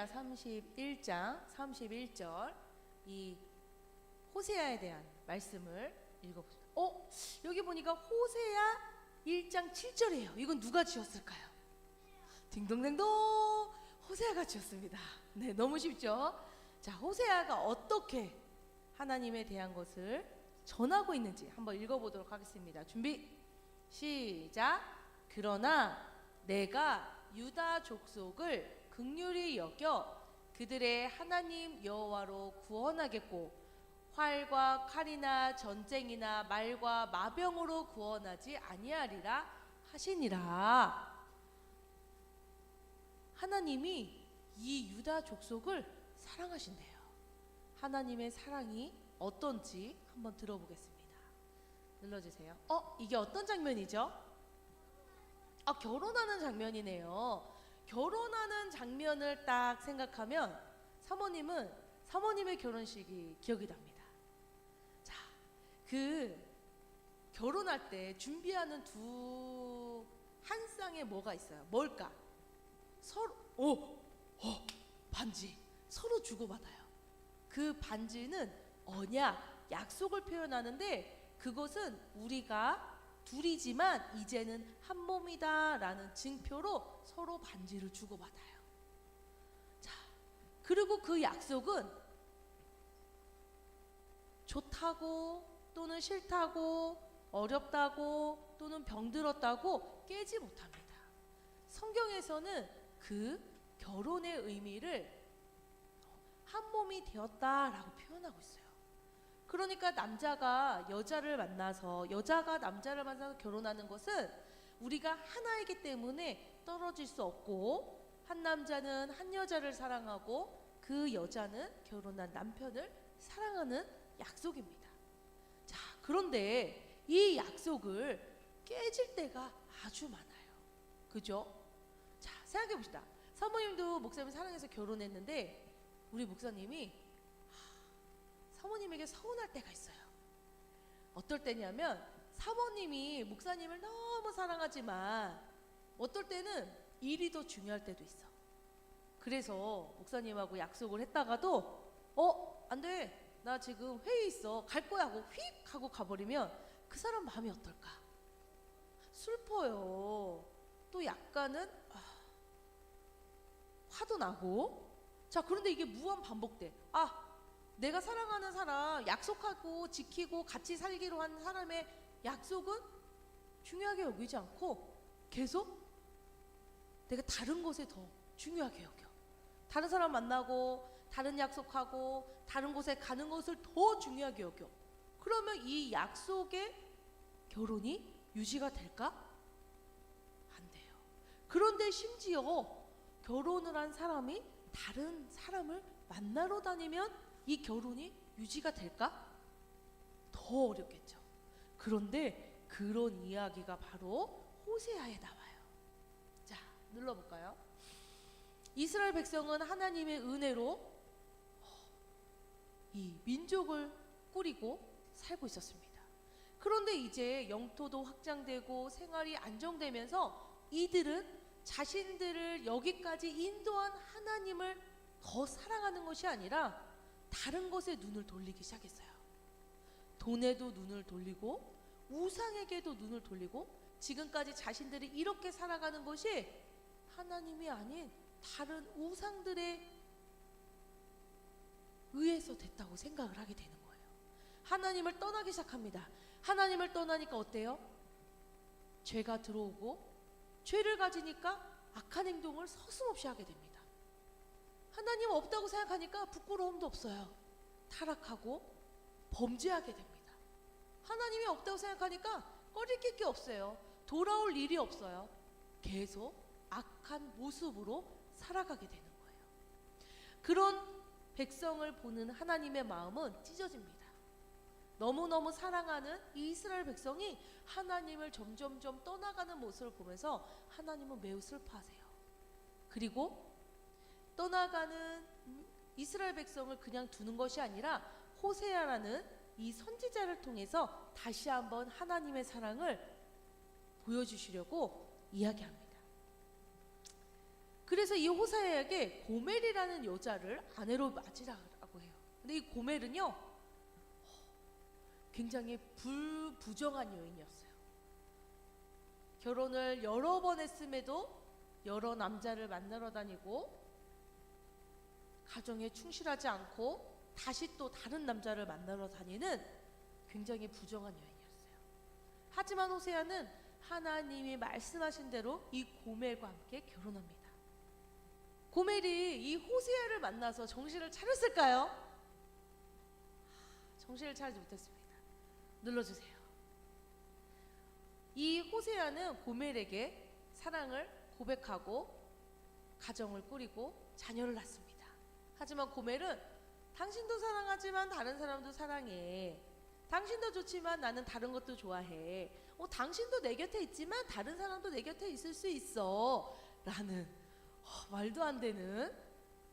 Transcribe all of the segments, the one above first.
호세아 31장 31절 이 호세아에 대한 말씀을 읽어보세요. 여기 보니까 호세아 1장 7절이에요. 이건 누가 지었을까요? 딩동댕동, 호세아가 지었습니다. 네, 너무 쉽죠? 자, 호세아가 어떻게 하나님에 대한 것을 전하고 있는지 한번 읽어보도록 하겠습니다. 준비, 시작. 그러나 내가 유다 족속을 긍휼히 여겨 그들의 하나님 여호와로 구원하겠고 활과 칼이나 전쟁이나 말과 마병으로 구원하지 아니하리라 하시니라. 하나님이 이 유다 족속을 사랑하신대요. 하나님의 사랑이 어떤지 한번 들어보겠습니다. 눌러주세요. 이게 어떤 장면이죠? 결혼하는 장면이네요. 결혼하는 장면을 딱 생각하면 사모님의 결혼식이 기억이 납니다. 자, 그 결혼할 때 준비하는 한 쌍에 뭐가 있어요? 뭘까? 서로 반지 서로 주고받아요. 그 반지는 언약, 약속을 표현하는데 그것은 우리가 둘이지만 이제는 한 몸이다 라는 증표로 서로 반지를 주고받아요. 자, 그리고 그 약속은 좋다고 또는 싫다고 어렵다고 또는 병들었다고 깨지 못합니다. 성경에서는 그 결혼의 의미를 한 몸이 되었다라고 표현하고 있어요. 그러니까 남자가 여자를 만나서 여자가 남자를 만나서 결혼하는 것은 우리가 하나이기 때문에 떨어질 수 없고 한 남자는 한 여자를 사랑하고 그 여자는 결혼한 남편을 사랑하는 약속입니다. 자, 그런데 이 약속을 깨질 때가 아주 많아요. 그죠? 자, 생각해 봅시다. 사모님도 목사님을 사랑해서 결혼했는데 우리 목사님이 사모님에게 서운할 때가 있어요. 어떨 때냐면 사모님이 목사님을 너무 사랑하지만 어떨 때는 일이 더 중요할 때도 있어. 그래서 목사님하고 약속을 했다가도 안 돼, 나 지금 회의 있어, 갈 거야 하고 휙 하고 가버리면 그 사람 마음이 어떨까? 슬퍼요. 또 약간은 화도 나고. 자, 그런데 이게 무한 반복돼. 내가 사랑하는 사람, 약속하고 지키고 같이 살기로 한 사람의 약속은 중요하게 여기지 않고 계속 내가 다른 것에 더 중요하게 여겨. 다른 사람 만나고 다른 약속하고 다른 곳에 가는 것을 더 중요하게 여겨. 그러면 이 약속의 결혼이 유지가 될까? 안 돼요. 그런데 심지어 결혼을 한 사람이 다른 사람을 만나러 다니면 이 결혼이 유지가 될까? 더 어렵겠죠. 그런데 그런 이야기가 바로 호세아에 나와요. 자, 눌러볼까요? 이스라엘 백성은 하나님의 은혜로 이 민족을 꾸리고 살고 있었습니다. 그런데 이제 영토도 확장되고 생활이 안정되면서 이들은 자신들을 여기까지 인도한 하나님을 더 사랑하는 것이 아니라 다른 것에 눈을 돌리기 시작했어요. 돈에도 눈을 돌리고 우상에게도 눈을 돌리고 지금까지 자신들이 이렇게 살아가는 것이 하나님이 아닌 다른 우상들에 의해서 됐다고 생각을 하게 되는 거예요. 하나님을 떠나기 시작합니다. 하나님을 떠나니까 어때요? 죄가 들어오고 죄를 가지니까 악한 행동을 서슴없이 하게 됩니다. 하나님 없다고 생각하니까 부끄러움도 없어요. 타락하고 범죄하게 됩니다. 하나님이 없다고 생각하니까 꺼리낄 게 없어요. 돌아올 일이 없어요. 계속 악한 모습으로 살아가게 되는 거예요. 그런 백성을 보는 하나님의 마음은 찢어집니다. 너무너무 사랑하는 이 이스라엘 백성이 하나님을 점점점 떠나가는 모습을 보면서 하나님은 매우 슬퍼하세요. 그리고 떠나가는 이스라엘 백성을 그냥 두는 것이 아니라 호세아라는 이 선지자를 통해서 다시 한번 하나님의 사랑을 보여주시려고 이야기합니다. 그래서 이 호세아에게 고멜이라는 여자를 아내로 맞이라고 해요. 근데 이 고멜은요 굉장히 불부정한 여인이었어요. 결혼을 여러 번 했음에도 여러 남자를 만나러 다니고 가정에 충실하지 않고 다시 또 다른 남자를 만나러 다니는 굉장히 부정한 여인이었어요. 하지만 호세아는 하나님이 말씀하신 대로 이 고멜과 함께 결혼합니다. 고멜이 이 호세아를 만나서 정신을 차렸을까요? 정신을 차리지 못했습니다. 눌러주세요. 이 호세아는 고멜에게 사랑을 고백하고 가정을 꾸리고 자녀를 낳습니다. 하지만 고멜은 당신도 사랑하지만 다른 사람도 사랑해. 당신도 좋지만 나는 다른 것도 좋아해. 당신도 내 곁에 있지만 다른 사람도 내 곁에 있을 수 있어. 라는 말도 안 되는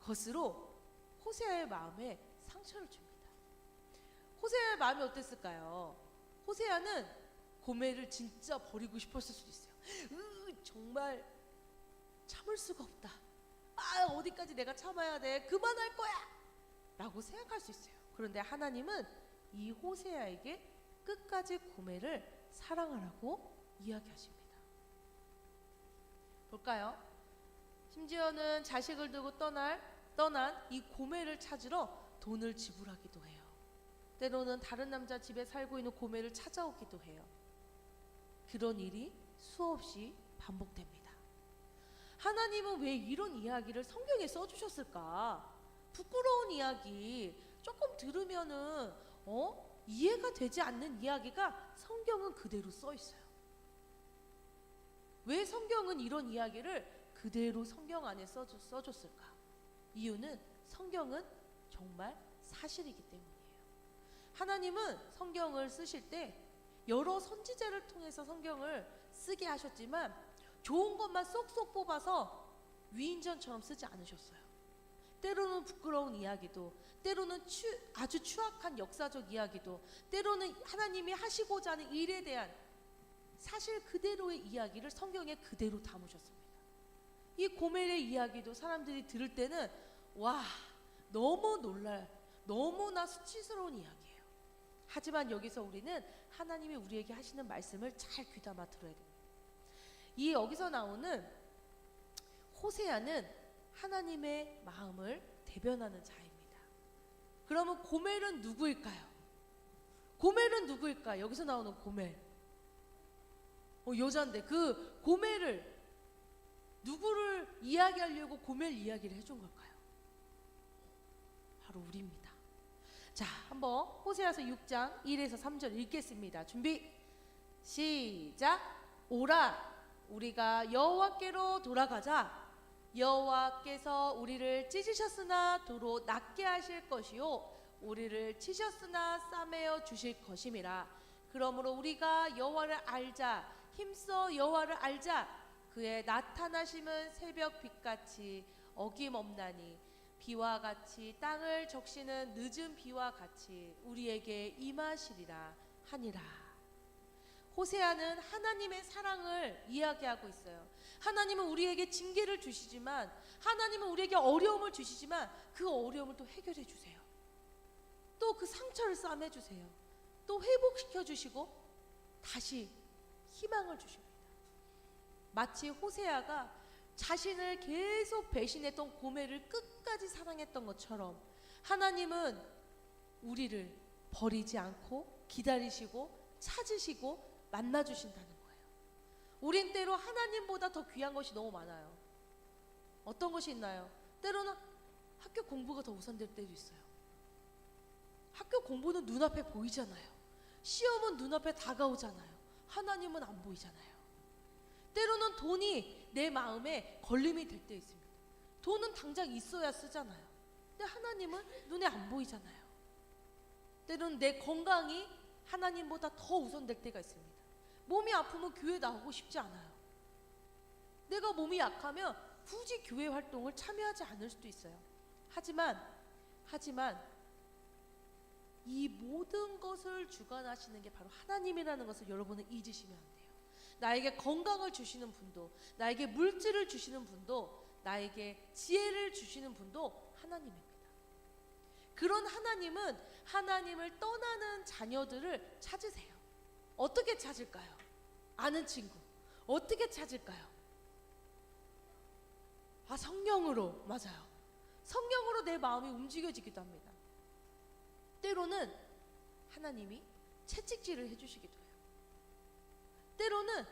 것으로 호세아의 마음에 상처를 줍니다. 호세아의 마음이 어땠을까요? 호세아는 고멜을 진짜 버리고 싶었을 수도 있어요. 정말 참을 수가 없다. 어디까지 내가 참아야 돼? 그만할 거야! 라고 생각할 수 있어요. 그런데 하나님은 이 호세아에게 끝까지 고멜을 사랑하라고 이야기하십니다. 볼까요? 심지어는 자식을 두고 떠난 이 고멜을 찾으러 돈을 지불하기도 해요. 때로는 다른 남자 집에 살고 있는 고멜을 찾아오기도 해요. 그런 일이 수없이 반복됩니다. 하나님은 왜 이런 이야기를 성경에 써주셨을까? 부끄러운 이야기, 조금 들으면은 이해가 되지 않는 이야기가 성경은 그대로 써 있어요. 왜 성경은 이런 이야기를 그대로 성경 안에 써줬을까? 이유는 성경은 정말 사실이기 때문이에요. 하나님은 성경을 쓰실 때 여러 선지자를 통해서 성경을 쓰게 하셨지만 좋은 것만 쏙쏙 뽑아서 위인전처럼 쓰지 않으셨어요. 때로는 부끄러운 이야기도, 때로는 아주 추악한 역사적 이야기도, 때로는 하나님이 하시고자 하는 일에 대한 사실 그대로의 이야기를 성경에 그대로 담으셨습니다. 이 고멜의 이야기도 사람들이 들을 때는 와, 너무 너무나 수치스러운 이야기예요. 하지만 여기서 우리는 하나님이 우리에게 하시는 말씀을 잘 귀담아 들어야 됩니다. 이 여기서 나오는 호세아는 하나님의 마음을 대변하는 자입니다. 그러면 고멜은 누구일까요? 고멜은 누구일까? 여기서 나오는 고멜. 여자인데 그 고멜을 누구를 이야기하려고 고멜 이야기를 해준 걸까요? 바로 우리입니다. 자, 한번 호세아서 6장 1에서 3절 읽겠습니다. 준비 시작. 오라 우리가 여호와께로 돌아가자. 여호와께서 우리를 찢으셨으나 도로 낫게 하실 것이요 우리를 치셨으나 싸매어 주실 것임이라. 그러므로 우리가 여호와를 알자. 힘써 여호와를 알자. 그의 나타나심은 새벽 빛같이 어김없나니 비와 같이 땅을 적시는 늦은 비와 같이 우리에게 임하시리라 하니라. 호세아는 하나님의 사랑을 이야기하고 있어요. 하나님은 우리에게 징계를 주시지만, 하나님은 우리에게 어려움을 주시지만 그 어려움을 또 해결해 주세요. 또 그 상처를 싸매 주세요. 또 회복시켜 주시고 다시 희망을 주십니다. 마치 호세아가 자신을 계속 배신했던 고멜을 끝까지 사랑했던 것처럼 하나님은 우리를 버리지 않고 기다리시고 찾으시고 만나주신다는 거예요. 우린 때로 하나님보다 더 귀한 것이 너무 많아요. 어떤 것이 있나요? 때로는 학교 공부가 더 우선될 때도 있어요. 학교 공부는 눈앞에 보이잖아요. 시험은 눈앞에 다가오잖아요. 하나님은 안 보이잖아요. 때로는 돈이 내 마음에 걸림이 될 때 있습니다. 돈은 당장 있어야 쓰잖아요. 근데 하나님은 눈에 안 보이잖아요. 때로는 내 건강이 하나님보다 더 우선될 때가 있습니다. 몸이 아프면 교회 나오고 싶지 않아요. 내가 몸이 약하면 굳이 교회 활동을 참여하지 않을 수도 있어요. 하지만 이 모든 것을 주관하시는 게 바로 하나님이라는 것을 여러분은 잊으시면 안 돼요. 나에게 건강을 주시는 분도, 나에게 물질을 주시는 분도, 나에게 지혜를 주시는 분도 하나님입니다. 그런 하나님은 하나님을 떠나는 자녀들을 찾으세요. 어떻게 찾을까요? 아는 친구 어떻게 찾을까요? 성령으로. 맞아요. 성령으로 내 마음이 움직여지기도 합니다. 때로는 하나님이 채찍질을 해주시기도 해요. 때로는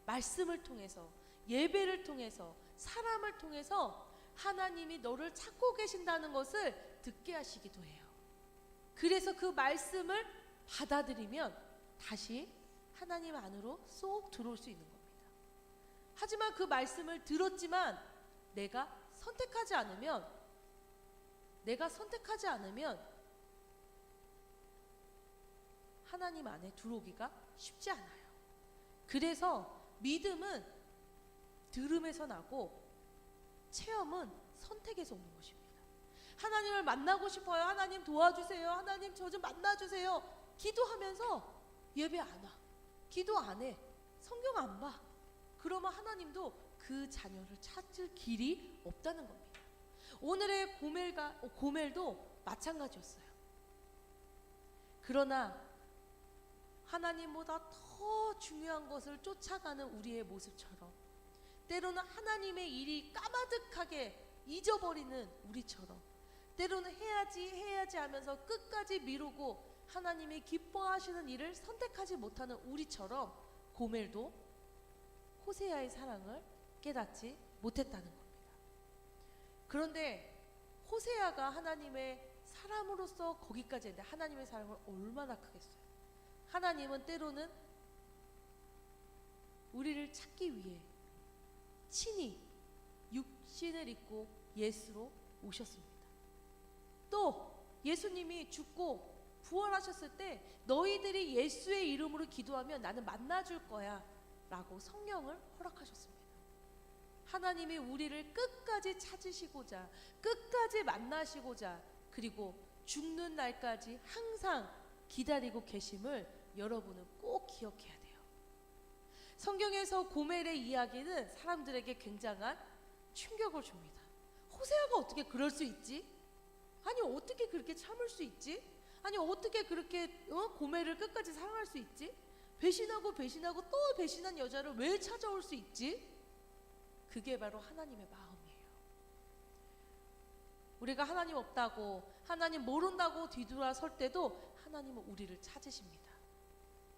말씀을 통해서, 예배를 통해서, 사람을 통해서 하나님이 너를 찾고 계신다는 것을 듣게 하시기도 해요. 그래서 그 말씀을 받아들이면 다시 하나님 안으로 쏙 들어올 수 있는 겁니다. 하지만 그 말씀을 들었지만 내가 선택하지 않으면 하나님 안에 들어오기가 쉽지 않아요. 그래서 믿음은 들음에서 나고 체험은 선택에서 오는 것입니다. 하나님을 만나고 싶어요. 하나님 도와주세요. 하나님 저 좀 만나주세요. 기도하면서 예배 안 와. 기도 안 해. 성경 안 봐. 그러면 하나님도 그 자녀를 찾을 길이 없다는 겁니다. 오늘의 고멜도 마찬가지였어요. 그러나 하나님보다 더 중요한 것을 쫓아가는 우리의 모습처럼, 때로는 하나님의 일이 까마득하게 잊어버리는 우리처럼, 때로는 해야지 하면서 끝까지 미루고 하나님이 기뻐하시는 일을 선택하지 못하는 우리처럼 고멜도 호세아의 사랑을 깨닫지 못했다는 겁니다. 그런데 호세아가 하나님의 사람으로서 거기까지 했는데 하나님의 사랑을 얼마나 크겠어요. 하나님은 때로는 우리를 찾기 위해 친히 육신을 입고 예수로 오셨습니다. 또 예수님이 죽고 부활하셨을 때 너희들이 예수의 이름으로 기도하면 나는 만나줄 거야 라고 성령을 허락하셨습니다. 하나님이 우리를 끝까지 찾으시고자, 끝까지 만나시고자, 그리고 죽는 날까지 항상 기다리고 계심을 여러분은 꼭 기억해야 돼요. 성경에서 고멜의 이야기는 사람들에게 굉장한 충격을 줍니다. 호세아가 어떻게 그럴 수 있지? 아니 어떻게 그렇게 참을 수 있지? 아니 어떻게 그렇게 고멜을 끝까지 사랑할 수 있지? 배신하고 또 배신한 여자를 왜 찾아올 수 있지? 그게 바로 하나님의 마음이에요. 우리가 하나님 없다고, 하나님 모른다고 뒤돌아설 때도 하나님은 우리를 찾으십니다.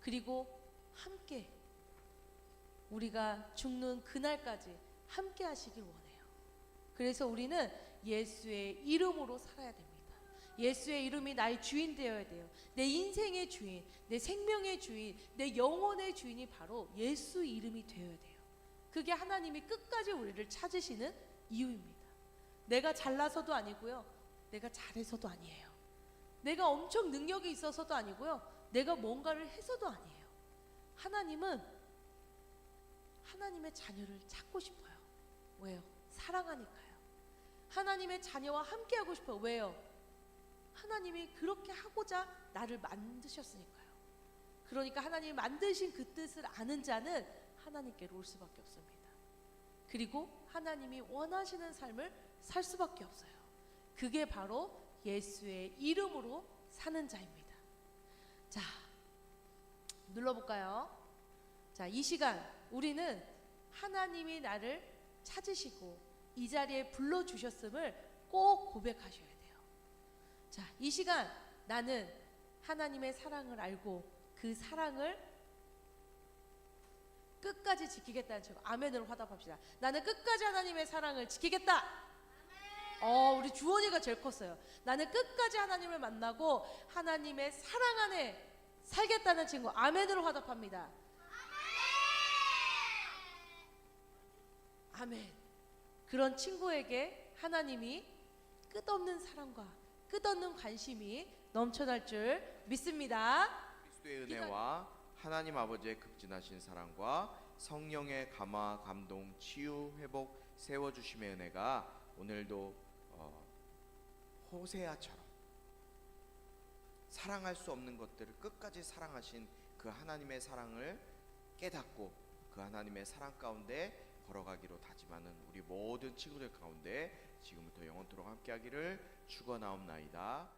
그리고 함께 우리가 죽는 그날까지 함께 하시길 원해요. 그래서 우리는 예수의 이름으로 살아야 됩니다. 예수의 이름이 나의 주인 되어야 돼요. 내 인생의 주인, 내 생명의 주인, 내 영혼의 주인이 바로 예수 이름이 되어야 돼요. 그게 하나님이 끝까지 우리를 찾으시는 이유입니다. 내가 잘나서도 아니고요, 내가 잘해서도 아니에요. 내가 엄청 능력이 있어서도 아니고요, 내가 뭔가를 해서도 아니에요. 하나님은 하나님의 자녀를 찾고 싶어요. 왜요? 사랑하니까요. 하나님의 자녀와 함께 하고 싶어요. 왜요? 하나님이 그렇게 하고자 나를 만드셨으니까요. 그러니까 하나님이 만드신 그 뜻을 아는 자는 하나님께로 올 수밖에 없습니다. 그리고 하나님이 원하시는 삶을 살 수밖에 없어요. 그게 바로 예수의 이름으로 사는 자입니다. 자, 눌러볼까요? 자, 이 시간 우리는 하나님이 나를 찾으시고 이 자리에 불러주셨음을 꼭 고백하셔야 돼요. 자, 이 시간 나는 하나님의 사랑을 알고 그 사랑을 끝까지 지키겠다는 척 아멘으로 화답합시다. 나는 끝까지 하나님의 사랑을 지키겠다. 우리 주원이가 제일 컸어요. 나는 끝까지 하나님을 만나고 하나님의 사랑 안에 살겠다는 친구 아멘으로 화답합니다. 아멘. 그런 친구에게 하나님이 끝없는 사랑과 끝없는 관심이 넘쳐날 줄 믿습니다. 그리스도의 은혜와 하나님 아버지의 극진하신 사랑과 성령의 감화, 감동, 치유, 회복, 세워주심의 은혜가 오늘도 호세아처럼 사랑할 수 없는 것들을 끝까지 사랑하신 그 하나님의 사랑을 깨닫고 그 하나님의 사랑 가운데 걸어가기로 다짐하는 우리 모든 친구들 가운데 지금부터 영원토록 함께하기를 축원하옵나이다.